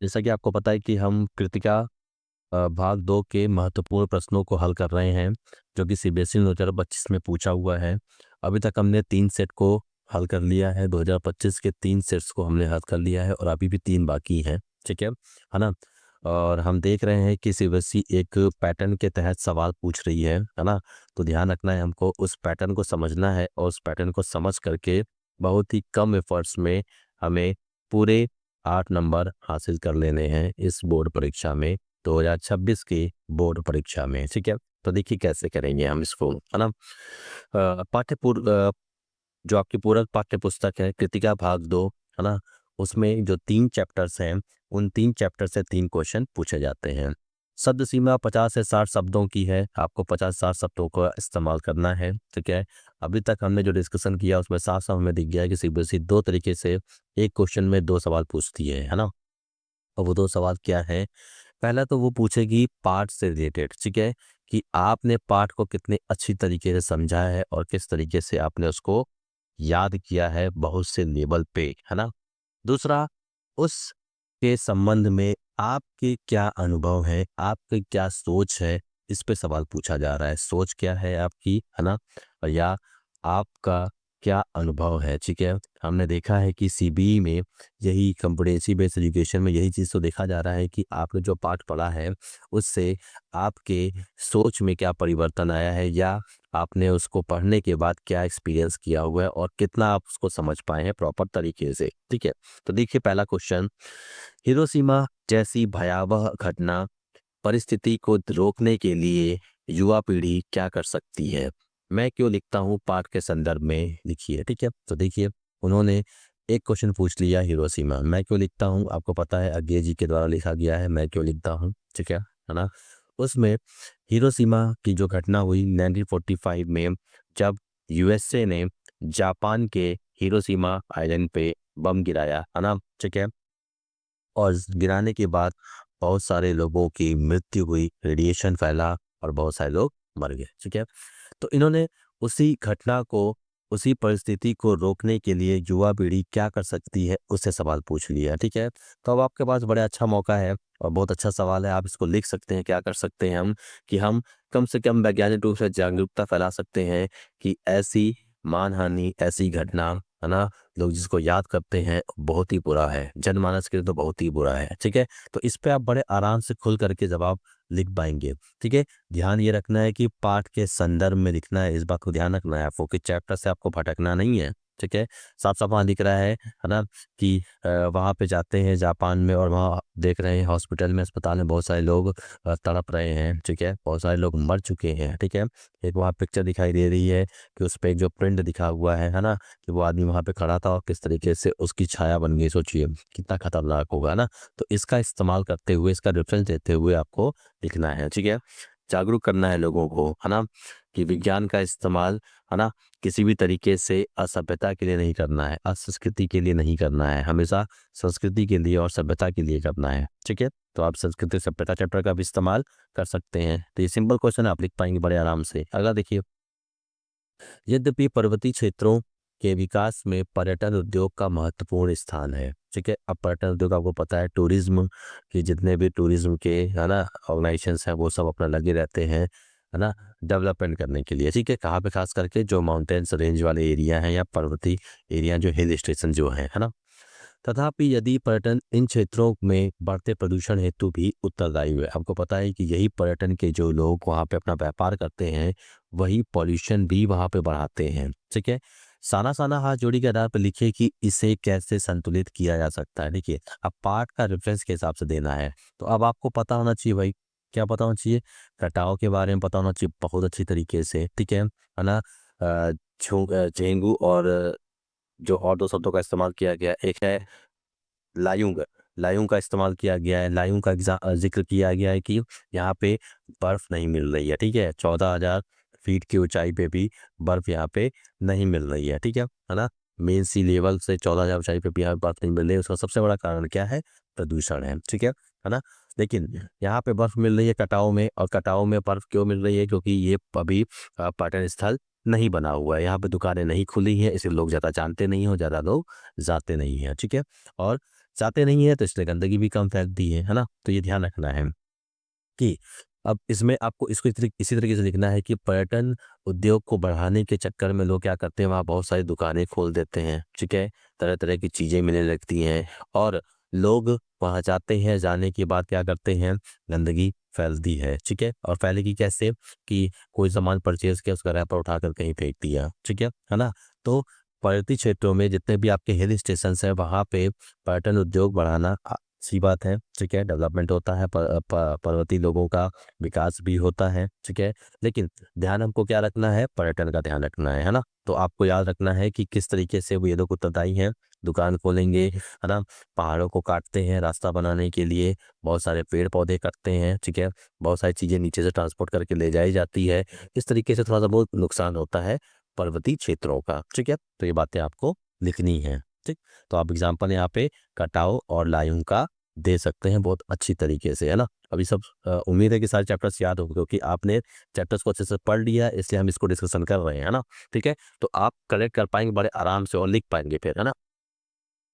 जैसा कि आपको पता है कि हम कृतिका भाग 2 के महत्वपूर्ण प्रश्नों को हल कर रहे हैं, जो कि सीबीएसई 2025 में पूछा हुआ है। अभी तक हमने 3 सेट को हल कर लिया है, 2025 के 3 सेट्स को हमने हल कर लिया है और अभी भी 3 बाकी हैं, ठीक है ना? और हम देख रहे हैं कि सीबीएसई एक पैटर्न के तहत सवाल पूछ रही है ना? तो ध्यान रखना है, हमको उस पैटर्न को समझना है और उस पैटर्न को समझ करके बहुत ही कम एफर्ट्स में हमें पूरे 8 नंबर हासिल कर लेने हैं इस बोर्ड परीक्षा में, 2026 की बोर्ड परीक्षा में, ठीक है? तो देखिए कैसे करेंगे हम इसको, है ना? जो आपकी पूरक पाठ्य पुस्तक है कृतिका भाग 2, है ना? उसमें जो 3 चैप्टर्स हैं, उन 3 चैप्टर से 3 क्वेश्चन पूछे जाते हैं। शब्द सीमा 50 से 60 शब्दों की है, आपको 50-60 शब्दों का इस्तेमाल करना है, ठीक है? अभी तक हमने जो डिस्कशन किया उसमें साफ-साफ हमें दिख गया है कि सीबीएसई 2 तरीके से एक क्वेश्चन में 2 सवाल पूछती है ना? और वो 2 सवाल क्या है? पहला तो वो पूछेगी पाठ से रिलेटेड, ठीक है? कि आपने पाठ को कितने अच्छी तरीके से समझा है और किस तरीके से आपने उसको याद किया है बहुत से लेवल पे, है ना? दूसरा, उसके संबंध में आपके क्या अनुभव है, आपकी क्या सोच है, इस पे सवाल पूछा जा रहा है। सोच क्या है आपकी, है ना? और या आपका क्या अनुभव है, ठीक है? हमने देखा है कि सीबीई में यही कॉम्पिटेंसी बेस्ड एजुकेशन में यही चीज़ तो देखा जा रहा है कि आपने जो पाठ पढ़ा है, उससे आपके सोच में क्या परिवर्तन आया है या आपने उसको पढ़ने के बाद क्या एक्सपीरियंस किया हुआ है और कितना आप उसको समझ पाए हैं प्रॉपर तरीके से, ठीक है? तो देखिए पहला क्वेश्चन, हिरोशिमा जैसी भयावह घटना परिस्थिति को रोकने के लिए युवा पीढ़ी क्या कर सकती है? मैं क्यों लिखता हूँ पाठ के संदर्भ में लिखिए, ठीक है? तो देखिए उन्होंने एक क्वेश्चन पूछ लिया, हिरोशिमा मैं क्यों लिखता हूँ, आपको पता है अज्ञे जी के द्वारा लिखा गया है मैं क्यों लिखता हूँ, ठीक है ना? उसमें हिरोशिमा की जो घटना हुई 1945 में, जब यूएसए ने जापान के हिरोशिमा आइलैंड पे बम गिराया, है ना? ठीक है? और गिराने के बाद बहुत सारे लोगों की मृत्यु हुई, रेडिएशन फैला और बहुत सारे लोग मर गए, ठीक है? तो इन्होंने उसी घटना को, उसी परिस्थिति को रोकने के लिए युवा पीढ़ी क्या कर सकती है, उससे सवाल पूछ लिया, ठीक है? तो अब आपके पास बड़ा अच्छा मौका है और बहुत अच्छा सवाल है, आप इसको लिख सकते हैं। क्या कर सकते हैं हम कि हम कम से कम वैज्ञानिक रूप से जागरूकता फैला सकते हैं कि ऐसी मानहानि, ऐसी घटना, है ना? लोग जिसको याद करते हैं बहुत ही बुरा है, जनमानस के लिए तो बहुत ही बुरा है, ठीक है? तो इस पे आप बड़े आराम से खुल करके जवाब लिख पाएँगे, ठीक है? ध्यान ये रखना है कि पाठ के संदर्भ में लिखना है, इस बात को ध्यान रखना है आपको कि चैप्टर से आपको भटकना नहीं है, ठीक है? साफ-साफ वहाँ लिख रहा है ना? कि वहाँ पे जाते हैं जापान में और वहाँ देख रहे हैं हॉस्पिटल में, अस्पताल में बहुत सारे लोग तड़प रहे हैं, ठीक है? बहुत सारे लोग मर चुके हैं, ठीक है? एक वहाँ पिक्चर दिखाई दे रही है कि उस पे एक जो प्रिंट दिखा हुआ है ना? कि वो आदमी वहाँ पे खड़ा था और किस तरीके से उसकी छाया बन गई, सोचिए कितना खतरनाक होगा ना? तो इसका इस्तेमाल करते हुए, इसका रेफरेंस देते हुए आपको लिखना है, ठीक है? जागरूक करना है लोगों को, है ना? कि विज्ञान का इस्तेमाल, है ना? किसी भी तरीके से असभ्यता के लिए नहीं करना है, असंस्कृति के लिए नहीं करना है, हमेशा संस्कृति के लिए और सभ्यता के लिए करना है, ठीक है? तो आप संस्कृति सभ्यता चैप्टर का भी इस्तेमाल कर सकते हैं। तो ये सिंपल क्वेश्चन आप लिख पाएँगे बड़े आराम से। अगला देखिए, यद्यपि पर्वतीय क्षेत्रों के विकास में पर्यटन उद्योग का महत्वपूर्ण स्थान है, ठीक है? अब पर्यटन उद्योग आपको पता है, टूरिज्म के जितने भी टूरिज्म के, है ना, ऑर्गेनाइजेशंस हैं वो सब अपना लगे रहते हैं, है ना, डेवलपमेंट करने के लिए, ठीक है? कहाँ पे? खास करके जो माउंटेन्स रेंज वाले एरिया हैं या पर्वतीय एरिया, जो हिल स्टेशन जो हैं, है ना? तथापि यदि पर्यटन इन क्षेत्रों में बढ़ते प्रदूषण हेतु भी उत्तरदायी है, आपको पता है कि यही पर्यटन के जो लोग वहाँ पे अपना व्यापार करते हैं, वही पॉल्यूशन भी वहाँ पे बढ़ाते हैं, ठीक है? साना साना हाथ जोड़ी के आधार पर लिखिए कि इसे कैसे संतुलित किया जा सकता है। देखिए, अब पाठ का रेफरेंस के हिसाब से देना है, तो अब आपको पता होना चाहिए भाई, क्या पता होना चाहिए? कटाव के बारे में पता होना चाहिए बहुत अच्छी तरीके से, ठीक है ना? झेंगू और जो और 2 शब्दों का इस्तेमाल किया गया, एक है लायुंग, लायुंग का इस्तेमाल किया गया है। लायुंग का ज़िक्र किया गया है कि यहाँ पे बर्फ़ नहीं मिल रही है, ठीक है? 14,000 फीट की ऊँचाई पे भी बर्फ़ यहाँ पे नहीं मिल रही है, ठीक है ना? मेन सी लेवल से 14,000 ऊँचाई पे भी यहाँ बर्फ़ नहीं मिल रही है, उसका सबसे बड़ा कारण क्या है? प्रदूषण है ना? लेकिन यहाँ पे बर्फ़ मिल रही है कटाव में, और कटाव में बर्फ़ क्यों मिल रही है? क्योंकि ये अभी पर्यटन स्थल नहीं बना हुआ है, यहाँ पे दुकानें नहीं खुली हैं, इसलिए लोग ज़्यादा जानते नहीं हैं और ज़्यादा लोग जाते नहीं हैं, ठीक है? और जाते नहीं है तो इसलिए गंदगी भी कम फैलती है ना। तो ये ध्यान रखना है कि अब इसमें आपको इसको इसी तरीके से लिखना है कि पर्यटन उद्योग को बढ़ाने के चक्कर में लोग क्या करते हैं, वहाँ बहुत सारी दुकानें खोल देते हैं, ठीक है, तरह तरह की चीज़ें मिलने लगती हैं और लोग वहाँ जाते हैं, जाने के बाद क्या करते हैं, गंदगी फैलती है, ठीक है। और फैलेगी कैसे कि कोई सामान परचेज किया उसका रैपर उठाकर कहीं फेंक दिया, ठीक है ना। तो पर्वतीय क्षेत्रों में जितने भी आपके हिल स्टेशन हैं वहाँ पे पर्यटन उद्योग बढ़ाना अच्छी बात है, ठीक है, डेवलपमेंट होता है, पर्वतीय लोगों का विकास भी होता है, ठीक है। लेकिन ध्यान हमको क्या रखना है, पर्यटन का ध्यान रखना है ना। तो आपको याद रखना है कि किस तरीके से वो ये लोग उत्तरदायी हैं, दुकान खोलेंगे, है ना, पहाड़ों को काटते हैं रास्ता बनाने के लिए, बहुत सारे पेड़ पौधे कटते हैं, ठीक है, बहुत सारी चीज़ें नीचे से ट्रांसपोर्ट करके ले जाई जाती है, इस तरीके से थोड़ा सा बहुत नुकसान होता है पर्वतीय क्षेत्रों का, ठीक है। तो ये बातें आपको लिखनी है, ठीक। तो आप एग्जाम्पल यहाँ पे कटाव और लायूं का दे सकते हैं बहुत अच्छी तरीके से, है ना। अभी सब उम्मीद है कि सारे चैप्टर्स याद होंगे क्योंकि आपने चैप्टर्स को अच्छे से पढ़ लिया, इसलिए हम इसको डिस्कशन कर रहे हैं, है ना, ठीक है। तो आप कलेक्ट कर पाएंगे बड़े आराम से और लिख पाएंगे फिर, है ना।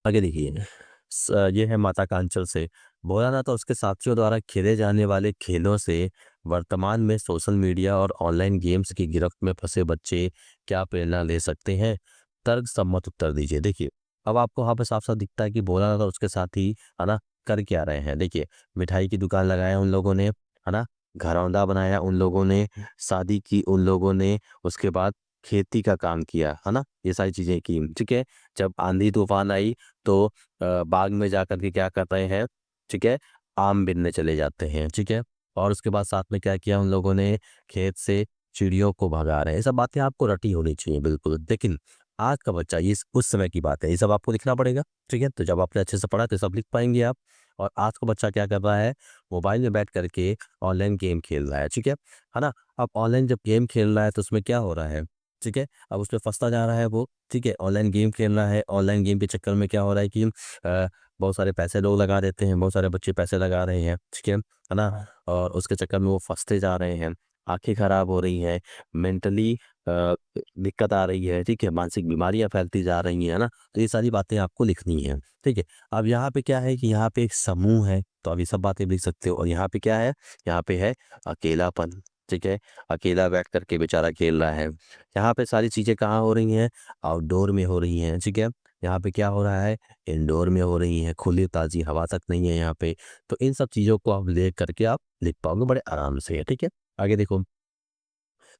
आगे देखिए, ये है माता कांचल से, भोलानाथ और उसके साथियों द्वारा खेले जाने वाले खेलों से वर्तमान में सोशल मीडिया और ऑनलाइन गेम्स की गिरफ्त में फंसे बच्चे क्या प्रेरणा ले सकते हैं, तर्क सम्मत उत्तर दीजिए। देखिए, अब आपको वहाँ पे साफ साफ दिखता है कि भोलानाथ और उसके साथी, है ना, कर क्या रहे हैं। देखिए, मिठाई की दुकान लगाया उन लोगों ने, है ना, घरौंदा बनाया उन लोगों ने, शादी की उन लोगों ने, उसके बाद खेती का काम किया, है ना, ये सारी चीजें की, ठीक है। जब आंधी तूफान आई तो बाग में जाकर के क्या कर रहे हैं, ठीक है, आम बिनने चले जाते हैं, ठीक है। और उसके बाद साथ में क्या किया उन लोगों ने, खेत से चिड़ियों को भगा रहे हैं। ये सब बातें आपको रटी होनी चाहिए बिल्कुल, लेकिन आज का बच्चा, ये उस समय की बात है, ये सब आपको लिखना पड़ेगा, ठीक है। तो जब आपने अच्छे से पढ़ा तो सब लिख पाएंगे आप। और आज का बच्चा क्या कर रहा है, मोबाइल में बैठ करके ऑनलाइन गेम खेल रहा है, ठीक है ना। अब ऑनलाइन जब गेम खेल रहा है तो उसमें क्या हो रहा है, ठीक है, अब उसमें फंसता जा रहा है वो, ठीक है, ऑनलाइन गेम खेल रहा है, ऑनलाइन गेम के चक्कर में क्या हो रहा है कि बहुत सारे पैसे लोग लगा देते हैं, बहुत सारे बच्चे पैसे लगा रहे हैं, ठीक है ना। और उसके चक्कर में वो फंसते जा रहे हैं, आंखें खराब हो रही हैं, मेंटली दिक्कत आ रही है, ठीक है, मानसिक बीमारियां फैलती जा रही हैं, है ना। तो ये सारी बातें आपको लिखनी है, ठीक है। अब यहाँ पे क्या है कि यहाँ पे एक समूह है, तो अब ये सब बातें लिख सकते हो। और यहाँ पे क्या है, यहाँ पे है अकेलापन, ठीक है, अकेला बैठ करके बेचारा खेल रहा है। यहाँ पे सारी चीज़ें कहाँ हो रही हैं, आउटडोर में हो रही हैं, ठीक है। यहाँ पे क्या हो रहा है, इंडोर में हो रही है, खुली ताज़ी हवा तक नहीं है यहाँ पे। तो इन सब चीज़ों को आप ले करके आप लिख पाओगे बड़े आराम से, ठीक है। आगे देखो,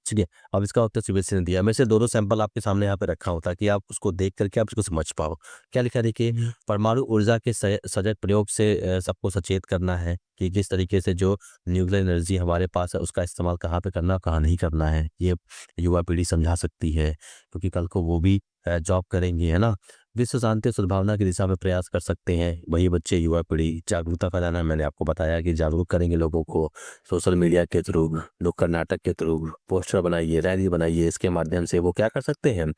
ठीक है। अब इसका उत्तर सीबीएसई ने दिया, मैं से दो दो सैंपल आपके सामने यहाँ पे रखा हूँ ताकि आप उसको देख करके आप इसको समझ पाओ। क्या लिखा है देखिए, परमाणु ऊर्जा के सजग प्रयोग से सबको सचेत करना है कि किस तरीके से जो न्यूक्लियर एनर्जी हमारे पास है उसका इस्तेमाल कहाँ पे करना, कहाँ नहीं करना है, ये युवा पीढ़ी समझा सकती है क्योंकि कल को वो भी जॉब करेंगे, है ना। विश्व शांति और सद्भावना की दिशा में प्रयास कर सकते हैं वही बच्चे, युवा पीढ़ी। जागरूकता फैलाना, मैंने आपको बताया कि जागरूक करेंगे लोगों को सोशल मीडिया के थ्रू, नुक्कड़ नाटक के थ्रू, पोस्टर बनाइए, रैली बनाइए, इसके माध्यम से वो क्या कर सकते हैं,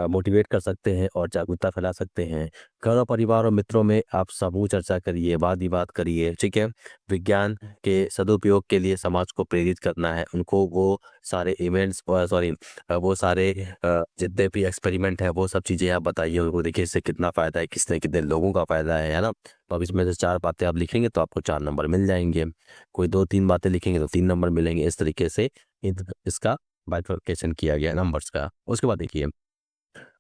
मोटिवेट कर सकते हैं और जागरूकता फैला सकते हैं। घर और परिवार और मित्रों में आप समूह चर्चा करिए, वाद विवाद करिए, ठीक है। विज्ञान के सदुपयोग के लिए समाज को प्रेरित करना है, उनको वो सारे इवेंट्स, सॉरी, वो सारे जितने भी एक्सपेरिमेंट है वो सब चीज़ें आप बताइए उनको, देखिए इससे कितना फ़ायदा है, किसने कितने लोगों का फ़ायदा है ना। तो अब इसमें से 4 बातें आप लिखेंगे तो आपको 4 नंबर मिल जाएंगे, कोई 2-3 बातें लिखेंगे तो 3 नंबर मिलेंगे। इस तरीके से इसका बाइफरकेशन किया गया नंबर्स का। उसके बाद देखिए,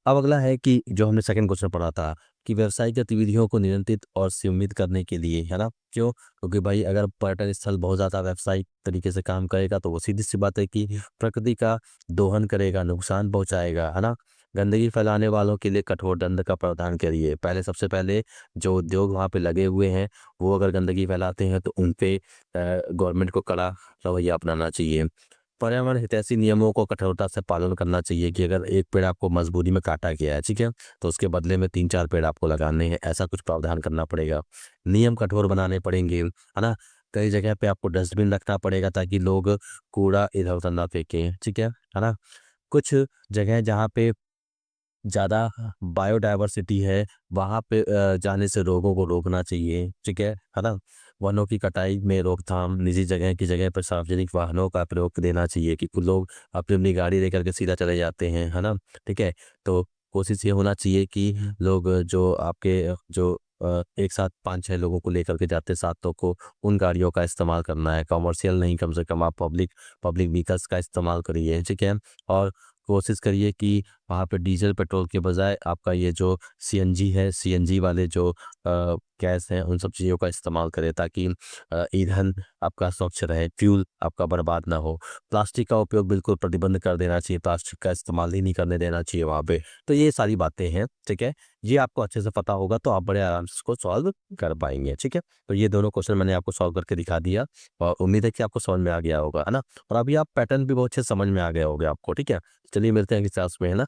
अब अगला है कि जो हमने सेकंड क्वेश्चन पढ़ा था कि व्यावसायिक गतिविधियों को नियंत्रित और सीमित करने के लिए, है ना। क्यों, क्योंकि भाई अगर पर्यटन स्थल बहुत ज़्यादा व्यावसायिक तरीके से काम करेगा तो वो सीधी सी बात है कि प्रकृति का दोहन करेगा, नुकसान पहुंचाएगा, है ना। गंदगी फैलाने वालों के लिए कठोर दंड का प्रावधान करिए। पहले, सबसे पहले जो उद्योग वहाँ पे लगे हुए हैं वो अगर गंदगी फैलाते हैं तो उन पे गवर्नमेंट को कड़ा रवैया अपनाना चाहिए। पर्यावरण हितैषी नियमों को कठोरता से पालन करना चाहिए कि अगर एक पेड़ आपको मजबूरी में काटा गया है, ठीक है, तो उसके बदले में 3-4 पेड़ आपको लगाने हैं, ऐसा कुछ प्रावधान करना पड़ेगा। नियम कठोर बनाने पड़ेंगे, है ना। कई जगह पे आपको डस्टबिन रखना पड़ेगा ताकि लोग कूड़ा इधर उधर ना फेंकें, ठीक है ना। कुछ जगह जहाँ पे ज़्यादा बायोडायवर्सिटी है वहाँ पे जाने से लोगों को रोकना चाहिए, ठीक है ना। वनों की कटाई में रोकथाम, निजी जगह की जगह पर सार्वजनिक वाहनों का प्रयोग देना चाहिए कि कुछ लोग अपनी अपनी गाड़ी लेकर के सीधा चले जाते हैं, है ना, ठीक है। तो कोशिश ये होना चाहिए कि लोग जो आपके जो एक साथ 5-6 लोगों को लेकर के जाते साथ तो को उन गाड़ियों का इस्तेमाल करना है, कमर्शियल नहीं, कम से कम आप पब्लिक पब्लिक व्हीकल्स का इस्तेमाल करिए, ठीक है? और कोशिश करिए कि वहाँ पे डीज़ल, पेट्रोल के बजाय आपका ये जो सीएनजी है, सीएनजी वाले जो गैस हैं, उन सब चीज़ों का इस्तेमाल करें ताकि ईंधन आपका स्वच्छ रहे, फ्यूल आपका बर्बाद ना हो। प्लास्टिक का उपयोग बिल्कुल प्रतिबंध कर देना चाहिए, प्लास्टिक का इस्तेमाल ही नहीं करने देना चाहिए वहाँ पे। तो ये सारी बातें हैं, ठीक है? ये आपको अच्छे से पता होगा तो आप बड़े आराम से इसको सॉल्व कर पाएँगे, ठीक है? तो ये दोनों क्वेश्चन मैंने आपको सॉल्व करके दिखा दिया और उम्मीद है कि आपको समझ में आ गया होगा, है ना? और अभी आप पैटर्न भी बहुत अच्छे से समझ में आ गए होंगे आपको, ठीक है? चलिए मिलते हैं अगली क्लास में, है ना?